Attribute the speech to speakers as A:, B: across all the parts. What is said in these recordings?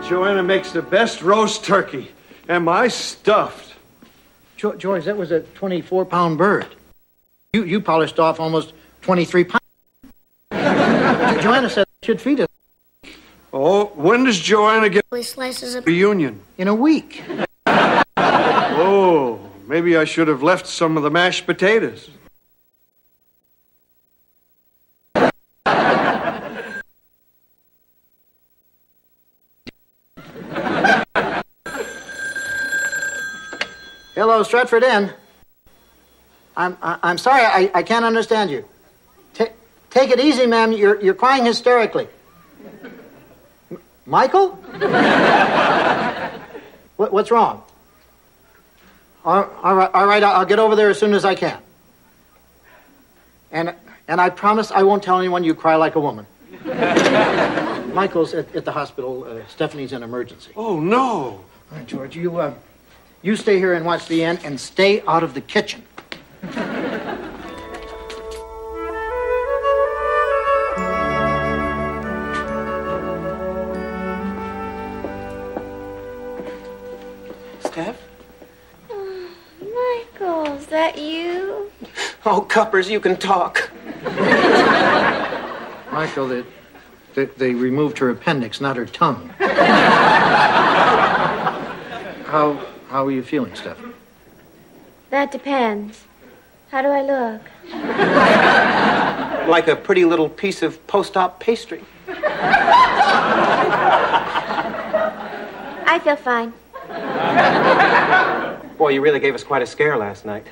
A: Joanna makes the best roast turkey. Am I stuffed?
B: George, that was a 24-pound bird. You polished off almost 23 pounds. Joanna said I should feed us.
A: Oh, when does Joanna get
C: slices of
A: reunion?
B: In a week.
A: Oh, maybe I should have left some of the mashed potatoes.
B: Hello, Stratford Inn. I'm sorry, I can't understand you. Take it easy, ma'am. You're crying hysterically. Michael? What's wrong? All right. I'll get over there as soon as I can. And I promise I won't tell anyone you cry like a woman. Michael's at the hospital. Stephanie's in emergency.
A: Oh, no.
B: All right, George, you stay here and watch the inn and stay out of the kitchen.
D: Steph?
C: Michael, is that you?
D: Oh, Cuppers, you can talk.
B: Michael, they removed her appendix, not her tongue. How are you feeling, Steph?
C: That depends. How do I look?
D: Like a pretty little piece of post-op pastry.
C: I feel fine.
D: Boy, you really gave us quite a scare last night.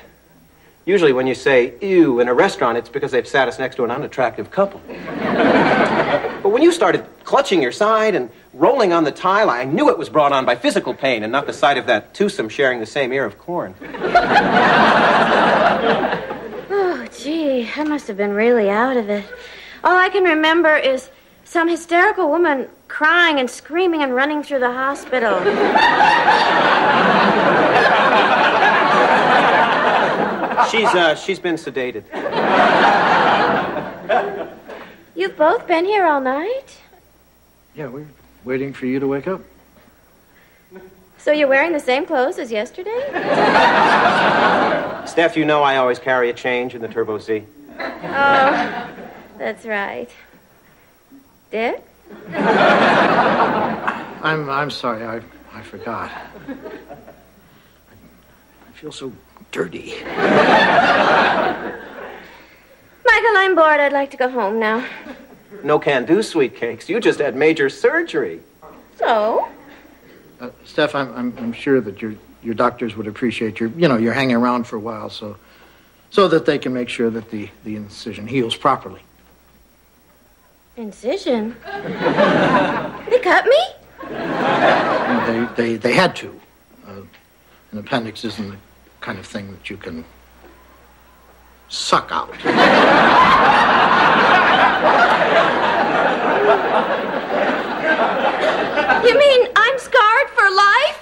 D: Usually when you say, ew, in a restaurant, it's because they've sat us next to an unattractive couple. But when you started clutching your side and rolling on the tile, I knew it was brought on by physical pain and not the sight of that twosome sharing the same ear of corn.
C: Oh, gee, I must have been really out of it. All I can remember is some hysterical woman crying and screaming and running through the hospital.
D: She's been sedated.
C: You've both been here all night?
B: Yeah, we're waiting for you to wake up.
C: So you're wearing the same clothes as yesterday?
D: Steph, you know I always carry a change in the Turbo Z.
C: Oh, that's right. Dick?
B: I'm sorry, I forgot. I feel so dirty.
C: Michael, I'm bored. I'd like to go home now.
D: No can do, sweet cakes. You just had major surgery.
C: So?
B: Steph, I'm sure that your doctors would appreciate you're hanging around for a while so that they can make sure that the incision heals properly.
C: Incision? They cut me?
B: They had to. An appendix isn't the kind of thing that you can suck out.
C: You mean I'm scarred for life?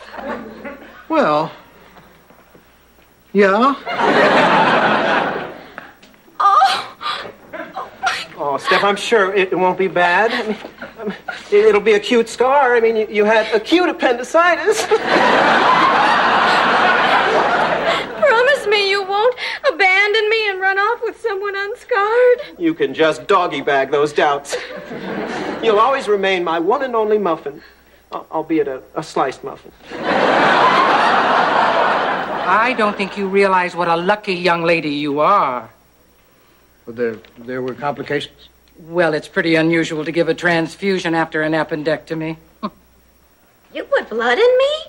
B: Well, yeah.
D: Oh, Steph, I'm sure it won't be bad. I mean, it'll be a cute scar. I mean, you had acute appendicitis.
C: Promise me you won't abandon me and run off with someone unscarred.
D: You can just doggy bag those doubts. You'll always remain my one and only muffin, albeit a sliced muffin.
E: I don't think you realize what a lucky young lady you are.
B: Well, there were complications?
E: Well, it's pretty unusual to give a transfusion after an appendectomy.
C: You put blood in me?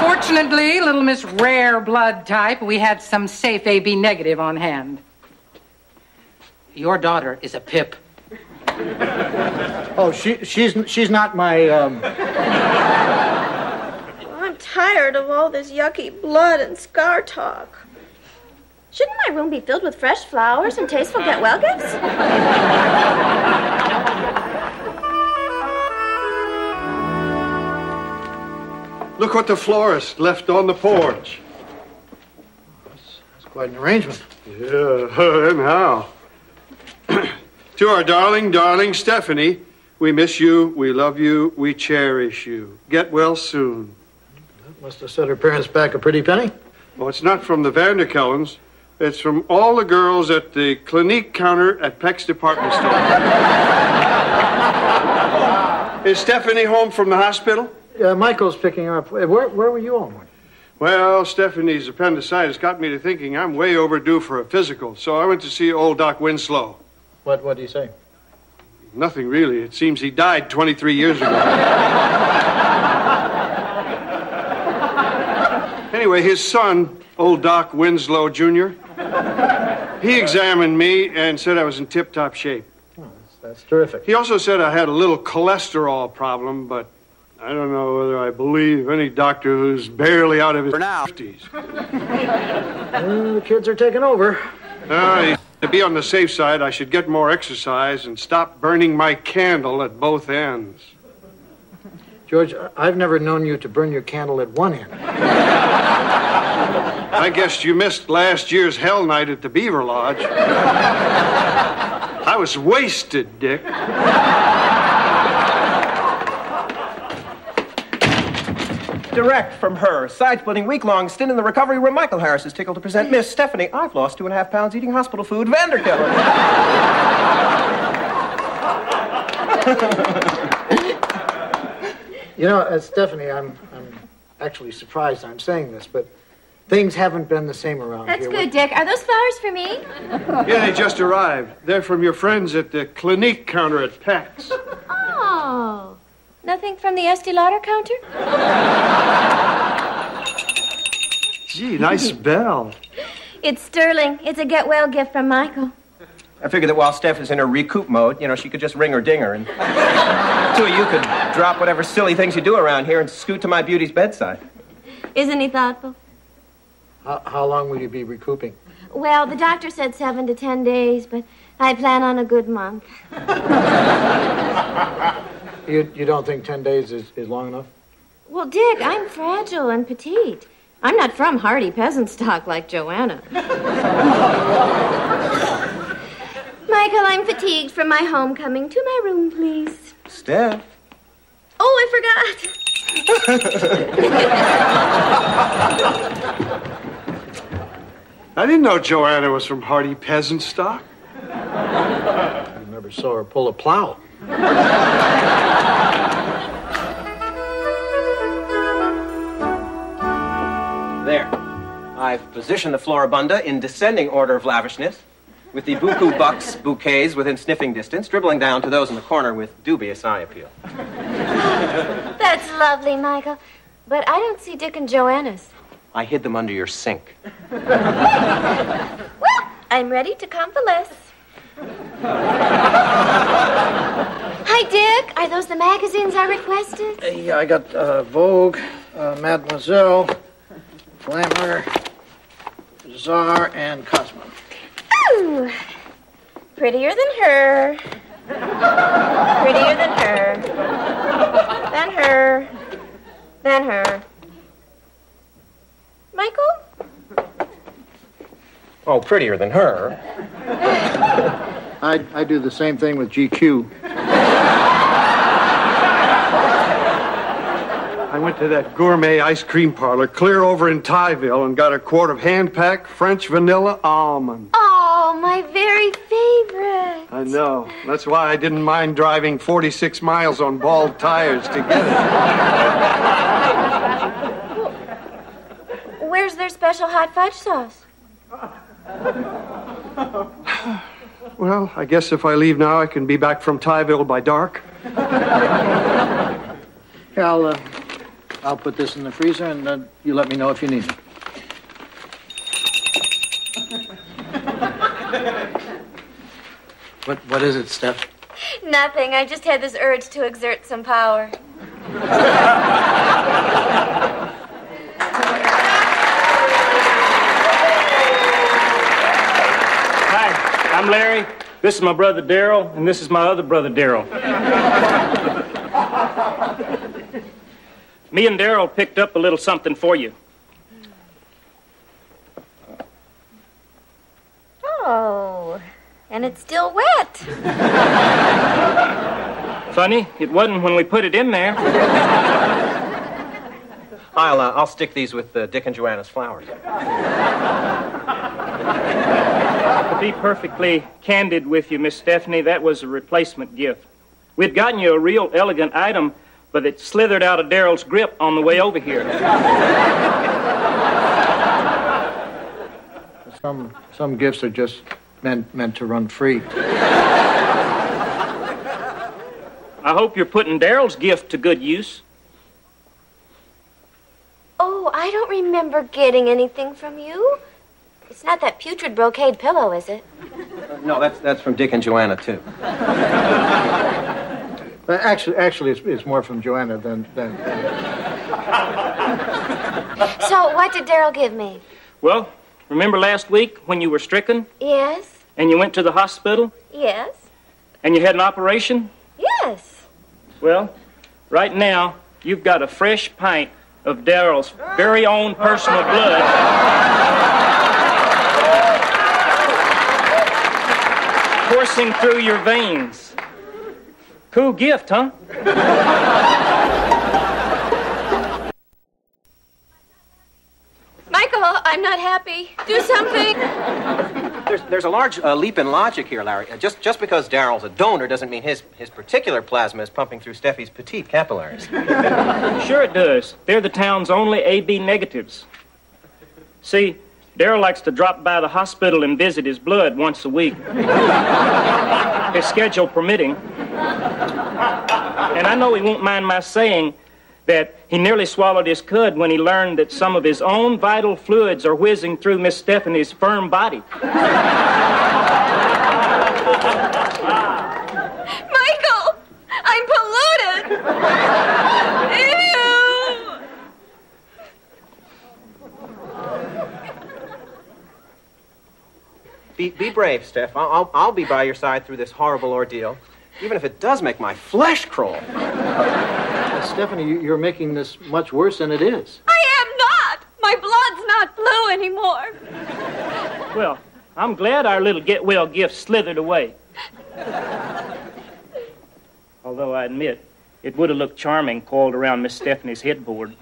E: Fortunately, little Miss Rare Blood Type, we had some safe AB negative on hand. Your daughter is a pip.
B: Oh, she's not my,
C: I'm tired of all this yucky blood and scar talk. Shouldn't my room be filled with fresh flowers and tasteful get-well gifts?
A: Look what the florist left on the porch.
B: That's quite an arrangement.
A: Yeah, and how? To our darling Stephanie, We miss you, we love you, we cherish you. Get well soon.
B: Must have set her parents back a pretty penny.
A: Well, it's not from the Vanderkellens. It's from all the girls at the Clinique counter at Peck's department store. Is Stephanie home from the hospital?
B: Michael's picking her up. Where were you all morning?
A: Well, Stephanie's appendicitis got me to thinking I'm way overdue for a physical, so I went to see old Doc Winslow.
B: What do you say?
A: Nothing really. It seems he died 23 years ago. Anyway, his son, old Doc Winslow Jr., he examined me and said I was in tip-top shape.
B: Oh, that's terrific.
A: He also said I had a little cholesterol problem, but I don't know whether I believe any doctor who's barely out of his 50s.
B: The kids are taking over.
A: To be on the safe side, I should get more exercise and stop burning my candle at both ends.
B: George, I've never known you to burn your candle at one end.
A: I guess you missed last year's Hell Night at the Beaver Lodge. I was wasted, Dick.
D: Direct from her, side-splitting, week-long stint in the recovery room, Michael Harris is tickled to present Miss Stephanie. I've lost 2.5 pounds eating hospital food, Vanderkellen.
B: You know, Stephanie, I'm actually surprised I'm saying this, but things haven't been the same around
C: That's
B: here.
C: good, Dick. Are those flowers for me?
A: Yeah, they just arrived. They're from your friends at the Clinique counter at Peck's.
C: Oh. Nothing from the Estee Lauder counter?
A: Gee, nice bell.
C: It's sterling. It's a get-well gift from Michael.
D: I figured that while Steph is in her recoup mode, she could just ring her dinger, and two of you could drop whatever silly things you do around here and scoot to my beauty's bedside.
C: Isn't he thoughtful?
B: How long will you be recouping?
C: Well, the doctor said 7 to 10 days, but I plan on a good month.
B: You don't think 10 days is long enough?
C: Well, Dick, I'm fragile and petite. I'm not from hardy peasant stock like Joanna. Michael, I'm fatigued from my homecoming. To my room, please.
D: Steph.
C: Oh, I forgot.
A: I didn't know Joanna was from hardy peasant stock.
B: I never saw her pull a plow.
D: There. I've positioned the floribunda in descending order of lavishness, with the buku bucks bouquets within sniffing distance, dribbling down to those in the corner with dubious eye appeal.
C: That's lovely, Michael. But I don't see Dick and Joanna's.
D: I hid them under your sink.
C: Well, I'm ready to convalesce. Hi, Dick. Are those the magazines I requested?
B: Yeah, I got Vogue, Mademoiselle, Glamour, Czar, and Cosmo.
C: Ooh, prettier than her. Prettier than her. Than her. Than her. Michael?
D: Oh, prettier than her.
B: I do the same thing with GQ.
A: I went to that gourmet ice cream parlor clear over in Tyville and got a quart of hand-packed French vanilla almond.
C: Oh, my very favorite.
A: I know. That's why I didn't mind driving 46 miles on bald tires to get it.
C: Where's their special hot fudge sauce?
A: Well, I guess if I leave now, I can be back from Tyville by dark.
B: Here, I'll put this in the freezer, and you let me know if you need it. What is it, Steph?
C: Nothing. I just had this urge to exert some power.
F: Hi, I'm Larry. This is my brother Daryl, and this is my other brother Daryl. Me and Daryl picked up a little something for you.
C: Oh, and it's still wet.
F: Funny, it wasn't when we put it in there.
D: I'll stick these with Dick and Joanna's flowers.
F: To be perfectly candid with you, Miss Stephanie, that was a replacement gift. We'd gotten you a real elegant item, but it slithered out of Daryl's grip on the way over here.
B: Some gifts are just meant to run free.
F: I hope you're putting Daryl's gift to good use.
C: Oh, I don't remember getting anything from you. It's not that putrid brocade pillow, is it?
D: No, that's from Dick and Joanna, too.
B: But actually, it's more from Joanna than.
C: So, what did Daryl give me?
F: Well, remember last week when you were stricken?
C: Yes.
F: And you went to the hospital?
C: Yes.
F: And you had an operation?
C: Yes.
F: Well, right now, you've got a fresh pint of Daryl's very own personal blood coursing through your veins. Cool gift, huh?
C: Michael, I'm not happy. Do something.
D: There's a large leap in logic here, Larry. Just because Daryl's a donor doesn't mean his particular plasma is pumping through Steffi's petite capillaries.
F: Sure it does. They're the town's only AB negatives. See, Daryl likes to drop by the hospital and visit his blood once a week. His schedule permitting. And I know he won't mind my saying that he nearly swallowed his cud when he learned that some of his own vital fluids are whizzing through Miss Stephanie's firm body.
C: Michael, I'm polluted. Ew.
D: Be brave, Steph. I'll be by your side through this horrible ordeal, even if it does make my flesh crawl.
B: Stephanie, you're making this much worse than it is.
C: I am not. My blood's not blue anymore.
F: Well, I'm glad our little get-well gift slithered away. Although I admit, it would have looked charming coiled around Miss Stephanie's headboard.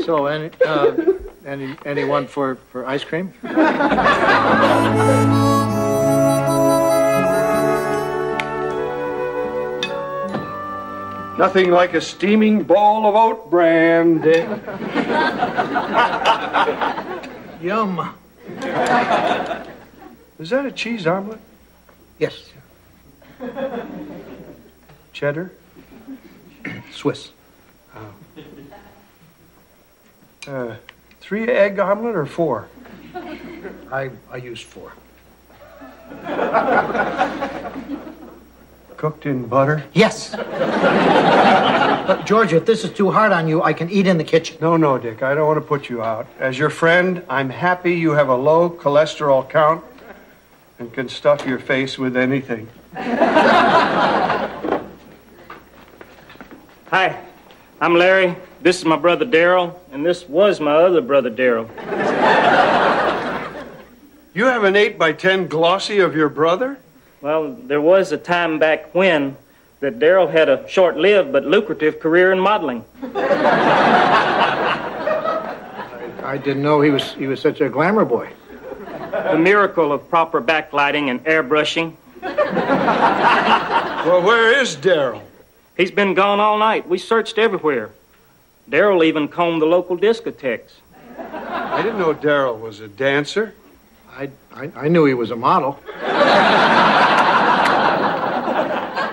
B: So, anyone for ice cream?
A: Nothing like a steaming bowl of oat bran.
B: Yum.
A: Is that a cheese omelet?
B: Yes.
A: Cheddar?
B: Swiss.
A: 3 egg omelet or 4?
B: I used 4.
A: Cooked in butter?
B: Yes. George, if this is too hard on you, I can eat in the kitchen.
A: No, Dick, I don't want to put you out. As your friend, I'm happy you have a low cholesterol count and can stuff your face with anything.
F: Hi, I'm Larry. This is my brother Daryl, and this was my other brother Daryl.
A: You have an 8x10 glossy of your brother?
F: Well, there was a time back when that Daryl had a short-lived but lucrative career in modeling.
B: I didn't know he was such a glamour boy.
F: The miracle of proper backlighting and airbrushing.
A: Well, where is Daryl?
F: He's been gone all night. We searched everywhere. Daryl even combed the local discotheques.
A: I didn't know Daryl was a dancer.
B: I knew he was a model.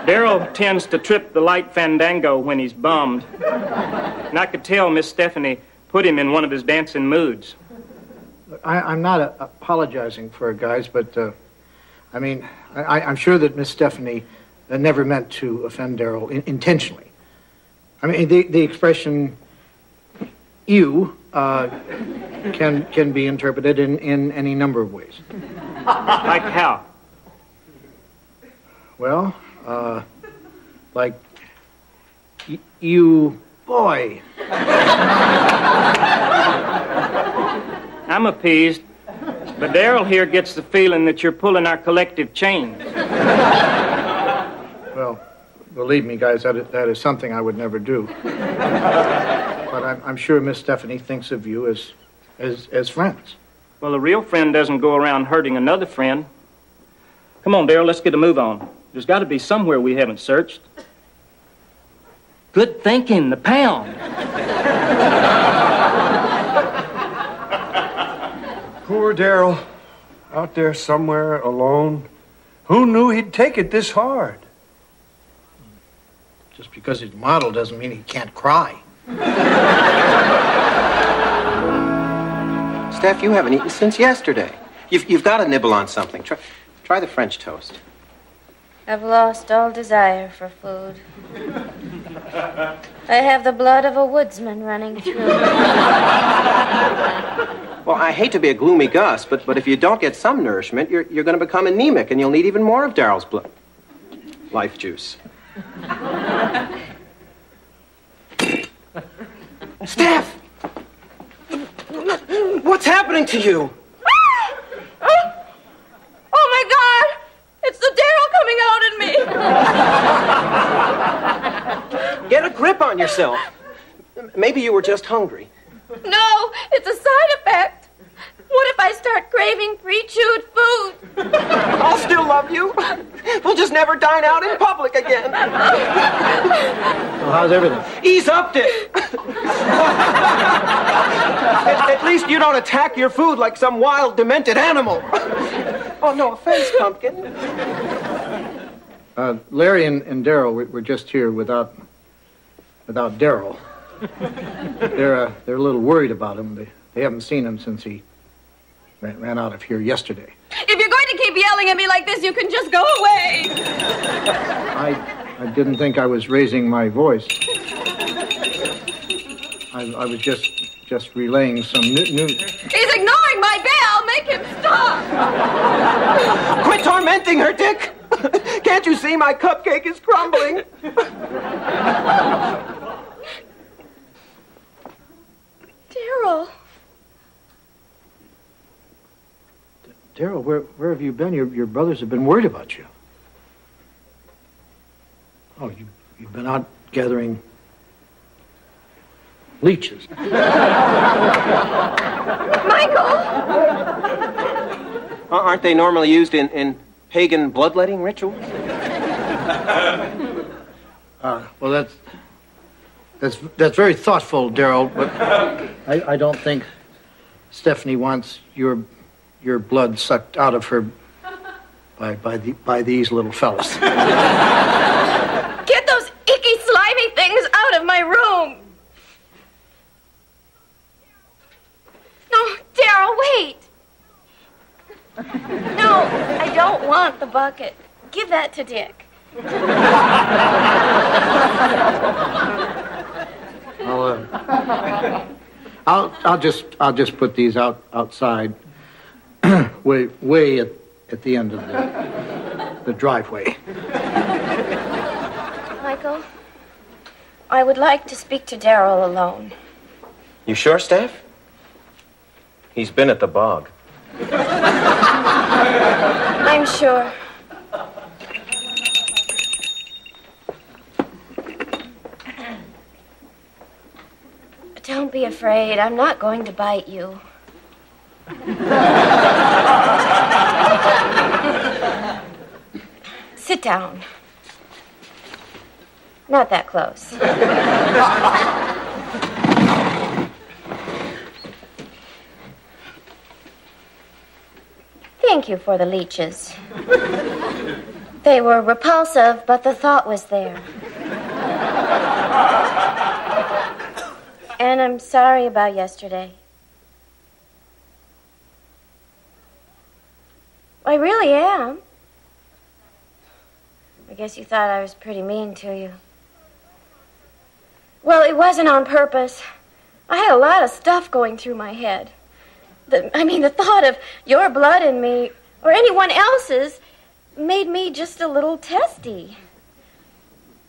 F: Daryl tends to trip the light fandango when he's bummed. And I could tell Miss Stephanie put him in one of his dancing moods.
B: I'm not apologizing for guys, but, I'm sure that Miss Stephanie never meant to offend Daryl intentionally. I mean, the expression "you" can be interpreted in any number of ways.
F: Like how?
B: Well, like you, boy.
F: I'm appeased, but Darrell here gets the feeling that you're pulling our collective chains.
B: Well, believe me, guys, that is something I would never do. But I'm sure Miss Stephanie thinks of you as friends.
F: Well, a real friend doesn't go around hurting another friend. Come on, Darrell, let's get a move on. There's got to be somewhere we haven't searched. Good thinking, the pound.
A: Poor Darrell, out there somewhere alone. Who knew he'd take it this hard?
B: Just because he's a model doesn't mean he can't cry.
D: Steph, you haven't eaten since yesterday. You've got to nibble on something. Try the French toast.
C: I've lost all desire for food. I have the blood of a woodsman running through me.
D: Well, I hate to be a gloomy Gus, but if you don't get some nourishment, you're going to become anemic, and you'll need even more of Darrell's blood. Life juice. Steph! What's happening to you?
C: Oh, my God! It's the Darrell coming out in me!
D: Get a grip on yourself. Maybe you were just hungry.
C: No, it's a side effect. What if I start craving pre-chewed food?
D: I'll still love you. We'll just never dine out in public again.
B: Well, how's everything?
D: Ease up, Dick. At least you don't attack your food like some wild, demented animal. Oh, no offense, Pumpkin.
B: Larry and Darrell were just here without Darrell. They're a little worried about him. They haven't seen him since he ran out of here yesterday.
C: If you're going to keep yelling at me like this, you can just go away.
B: I didn't think I was raising my voice. I was just relaying some new...
C: He's ignoring my bell. Make him stop.
D: Quit tormenting her, Dick. Can't you see my cupcake is crumbling?
C: Darrell.
B: Darrell, where have you been? Your brothers have been worried about you. Oh, you've been out gathering leeches.
C: Michael!
D: Aren't they normally used in pagan bloodletting rituals?
B: Well, that's very thoughtful, Darrell, but I don't think Stephanie wants your blood sucked out of her by these little fellas.
C: Get those icky, slimy things out of my room! No, Darrell, wait! No, I don't want the bucket. Give that to Dick.
B: I'll just put these outside, way at the end of the driveway.
C: Michael, I would like to speak to Darrell alone.
D: You sure, Steph? He's been at the bog.
C: I'm sure. Don't be afraid. I'm not going to bite you. Sit down. Not that close. Thank you for the leeches. They were repulsive, but the thought was there. And I'm sorry about yesterday. I really am. I guess you thought I was pretty mean to you. Well, it wasn't on purpose. I had a lot of stuff going through my head. The thought of your blood in me, or anyone else's, made me just a little testy.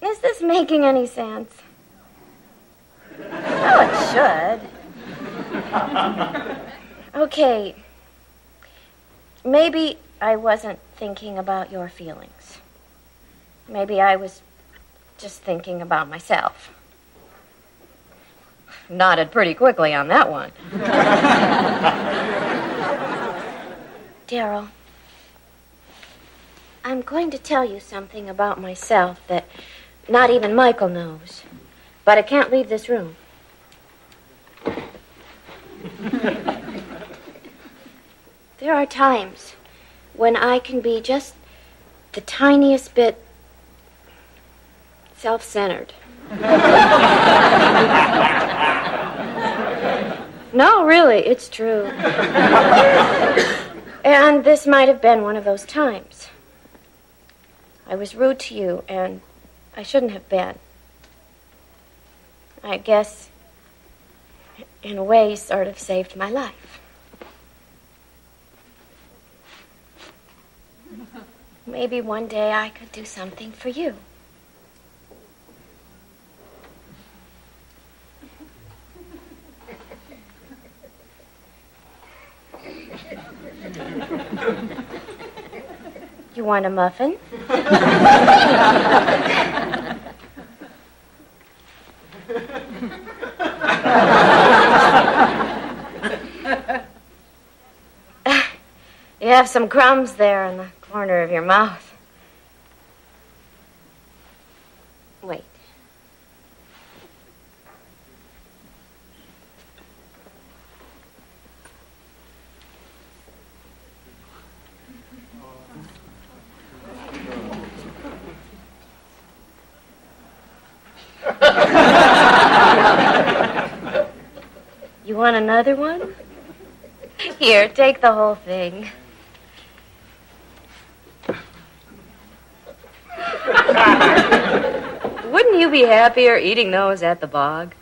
C: Is this making any sense? Oh, it should. Okay. Maybe I wasn't thinking about your feelings. Maybe I was just thinking about myself. Nodded pretty quickly on that one. Daryl, I'm going to tell you something about myself that not even Michael knows. But I can't leave this room. There are times when I can be just the tiniest bit self-centered. No, really, it's true. And this might have been one of those times. I was rude to you, and I shouldn't have been. I guess, in a way, sort of saved my life. Maybe one day I could do something for you. You want a muffin? You have some crumbs there in the corner of your mouth. Wait. You want another one? Here, take the whole thing. Wouldn't you be happier eating those at the bog?